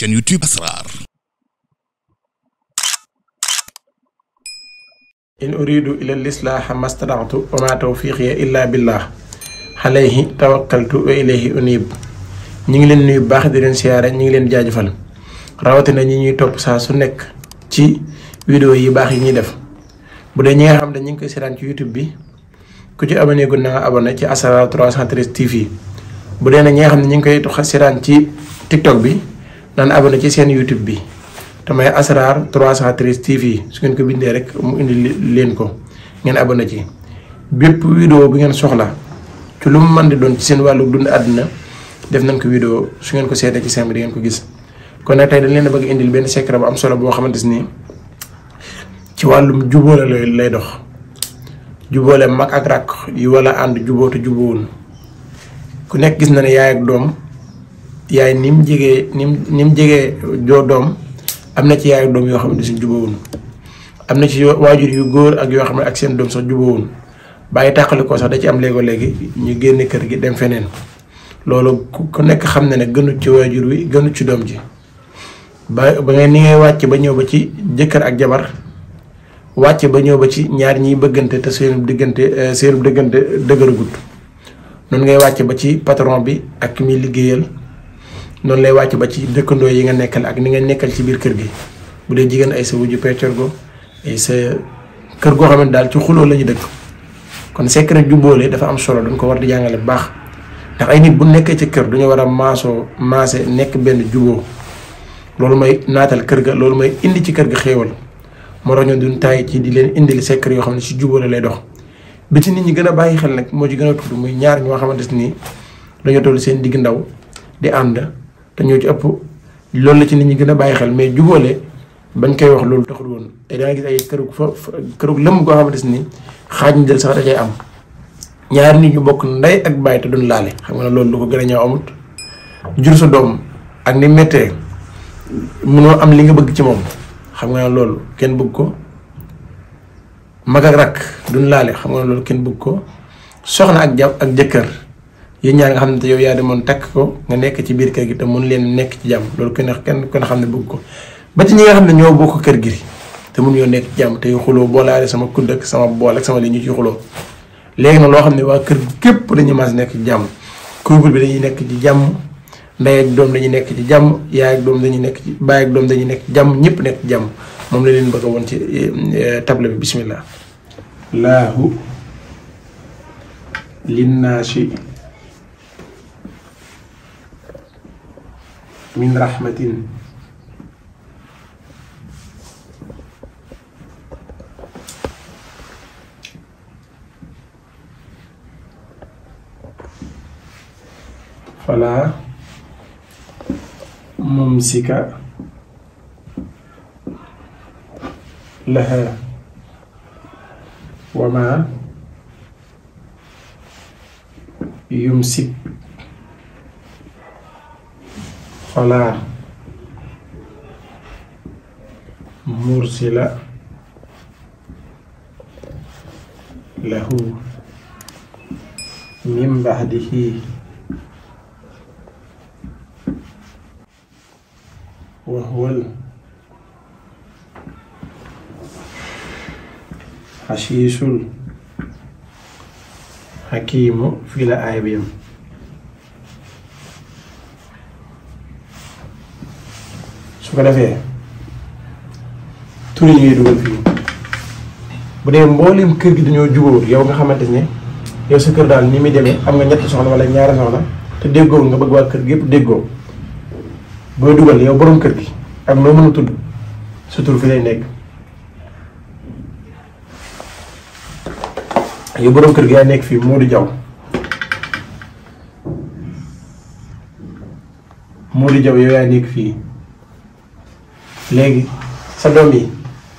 chaîne YouTube Asrar. in uridu ila lislaaha mastada'tu wa ma tawfiqiya illa billah alayhi tawakkaltu wa ilayhi unib. ñi ngi leen nuyu baax di leen siyaare ñi ngi leen jaajëfal rawatina ñi ñuy topp saa su nekk ci vidéo yi baax yi ñuy def. bu dee ñi nga xam ne ñi ngi koy seetaan ci YouTube bi ku ci abonné gu na nga abonné ci Asrar 313 TV. bu dee nag ñi nga xam ne ñi ngi koy seetaan ci TikTok bi naan abonné ci seen YouTube bi te may Asrar 313 TV su ngeen ko bindee rek mu indi leen ko ngeen abonné ci. bépp vidéo bu ngeen soxla ci lu mu mën di doon ci seen wàllu dund àdduna def nañ ko vidéo su ngeen ko seetee ci seen bi di ngeen ko gis. kon nag tey dañ leen a bëgg indil benn secret bu am solo boo xamante ni ci wàllum jubóole lay dox. jubóole mag ak rakk yi wala ànd jubóo te jubóowul ku nekk gis na ne yaay ak doom yaay ni mu jegee joo doom am na ci yaay ak doom yoo xam ne suñ jubóowul am na ci waajur yu góor ak yoo xam ne ak seen doom sax jubóowul bàyyi tàqali ko sax da ci am léegi ñu génne kër gi dem feneen. loolu ku nekk xam na ne gënut ci waajur wi gënut ci doom ji ba nga ni ngay wàcc ba ñëw ba ci jëkkër ak jabar wàcc ba ñëw ba ci ñaar ñiy bëggante te seenub diggante dëgëragut noonu ngay wàcc ba ci patron bi ak ki muy liggéeyal noonu lay wàcc ba ci dëkkandoo yi nga nekkal ak ni nga nekkal ci biir kër gi. bu dee jigéen ay sa wujju peccorgo ay sa kër goo xam ne daal ci xuloo la ñu dëkk. kon secret jubóole dafa am solo dañ ko war di jàngale bu baax ndax ay nit bu nekkee ci kër dañoo war a maase nekk benn jubóo loolu may naatal kër ga loolu may indi ci kër ga xéewal moo tax ñoo duñ taay ci di leen indil secret yoo xam ne si jubóole lay dox. bi ci nit ñi gën a bàyyi xel nag moo ci gën a tudd muy ñaar ñoo xamante ni dañoo toll seen digg ndaw di ànd te ñoo ci ëpp loolu la ci nit ñi gën a bàyyi xel mais jubóole bañ koy wax loolu taxul woon. te da nga gis ay kërug lëmm goo xamante ni xaaj ñu jël sax da cay am ñaari nit ñu bokk ndey ak baay te duñ laale xam nga ne loolu lu ko gën a ñëw amut. jur sa doom ak ni méttee munoo am li nga bëgg ci moom xam nga ne loolu kenn bëgg ko. mag ak rakk duñ laale xam nga ne loolu kenn bëgg ko. soxna ak jëkkër yéen ñaar nga xam ne te yow yaa demoon takk ko nga nekk ci biir kër gi te mun leen nekk ci jàmm loolu kenn xam ne bëgg ko. ba ci ñi nga xam ne ñoo bokk kër gi te mun yoo nekk ci jàmm te xuloo boo laalee sama kudd ak sama bool ak sama li ñu ci xuloo léegi nag loo xam ne waa kër képp dañuy mas nekk ci jàmm couple bi dañuy nekk ci jàmm ndey ak doom dañuy nekk ci jàmm yaay ak doom dañuy nekk ci baay ak doom dañuy nekk ci jàmm ñëpp nekk ci jàmm moom la leen bëgg a woon ci table bi bismillah. laahu linnaasi min rahmatin fala mumsika laha wa ma yumsik fala mursila lahu min ba'dihi wa huwal xasiisul xakiimu fii la aaya bi yam. su ko defee tur yi ngay dugal fii bu dee mboolem kër gi dañoo jubóor yow nga xamante ne yow sa kër daal ni muy demee am nga ñetti soxna wala ñaari soxna te déggoo nga bëgg waa kër gi yëpp déggoo. booy dugal yow borom kër gi ak noo mën a tudd sa tur fi lay nekk. yow borom kër gi yaa nekk fii Modou Diaw yow yaa nekk fii léegi sa doom yi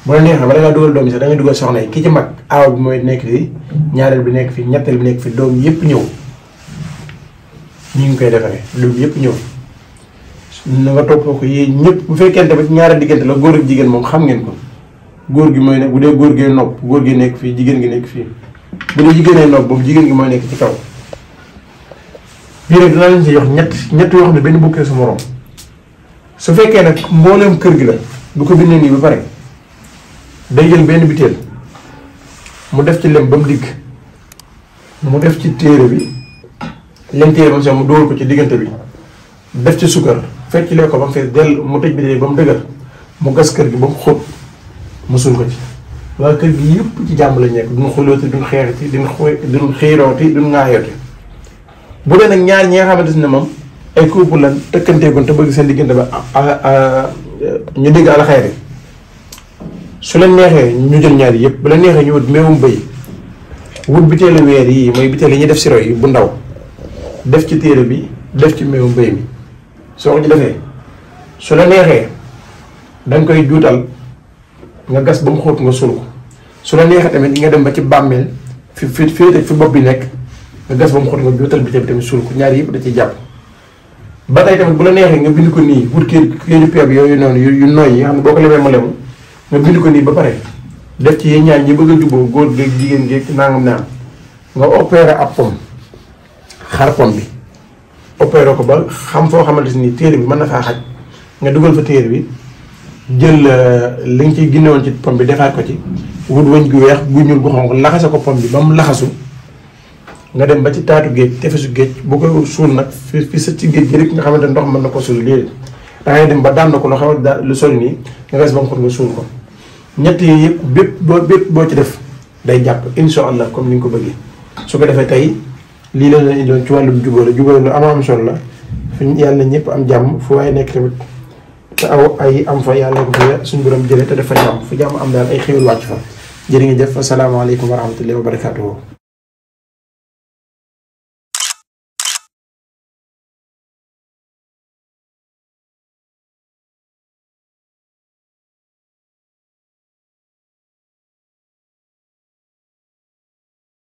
bu la neexee ba da ngaa dugal doom yi sax da ngay dugal soxna yi ki ci mag aaw bi mooy nekk fii ñaareel bi nekk fii ñetteel bi nekk fii doom yëpp ñëw ñu ngi koy defaree doom yëpp ñëw. na nga topp ko yéen ñëpp bu fekkente ba ñaari diggante la góor ak jigéen moom xam ngeen ko góor gi mooy ne bu dee góor gee nopp góor gi nekk fii jigéen gi nekk fii bu dee jigéenee nopp boobu jigéen gi mooy nekk ci kaw. bii nag dinaa leen ci jox ñett yoo xam ne benn bokkee sa morom su fekkee nag mbooleem kër gi la bu ko bindee nii ba pare day jël benn biteel mu def ci lem ba mu digg mu def ci téere bi lem téere ba mu sew mu dóor ko ci diggante bi def ci sukkar fekk lee ko ba mu fees dell mu tëj biteel ba mu dëgër mu gas kër gi ba mu xóot mu suul ko ci waa kër gi yëpp ci jàmm lañ nekk duñ xulooti duñ xeexati duñ xiirooti duñ ŋaayooti. bu dee nag ñaar ñi nga xamante ne moom ay couple lan tëkkanteegoon te bëgg seen diggante ba ñu dégg alxayri su leen neexee ñu jël ñaar yëpp bu la neexee ñu wut meewum bëy wut biteelu weer yi mooy biteel yi ñuy def siro yi bu ndaw def ci téere bi def ci meewum bëy mi soo ko ci defee su la neexee danga koy juutal nga gas ba mu xóot nga suul ko su la neexee tamit nga dem ba ci bàmmeel fi bopp bi nekk nga gas ba mu xóot nga juutal biteel bi tamit suul ko ñaar yëpp da ciy jàpp. ba tey tamit bu la neexee nga bind ko nii wut kéeju peeb yooyu noonu yu nooy yi nga xam ne boo ko lemee mu lemu nga bind ko nii ba pare def ci yéen ñaar ñi bëgg a juboo góor géeg jigéen géeg nangam naan nga opéré ab pom xar pom bi opéré ko ba xam foo xamante ni téere bi mën na faa xaj nga dugal fa téere bi jël li nga ciy ginnewoon ci pom bi defaat ko ci wut wëñ gu weex gu ñuul gu xonq laxase ko pom bi ba mu laxasu nga dem ba ci taatu géej tefesu géej bu ko suul nag fi sa ci géej gi rek nga xamante ndox mën na ko suul léegi da ngay dem ba daan na ko loo xaw a lu sori nii nga gas ba mu xóot nga suul ko ñett yi yëpp bépp boo ci def day jàpp insha allah comme ni nga ko bëggee. su ko defee tey lii la leen indiwoon ci wàllum jubóo lu am solo la fi yàlla ñëpp am jàmm fu waaye nekk tamit te aw ay am fa yàlla ko fa suñu borom jëlee te def fa jàmm fu jàmm am daal ay xéwal wàcc fa jërë ngeen jëf asalaamaaleykum wa rahmatullahi wa barakaatuhu.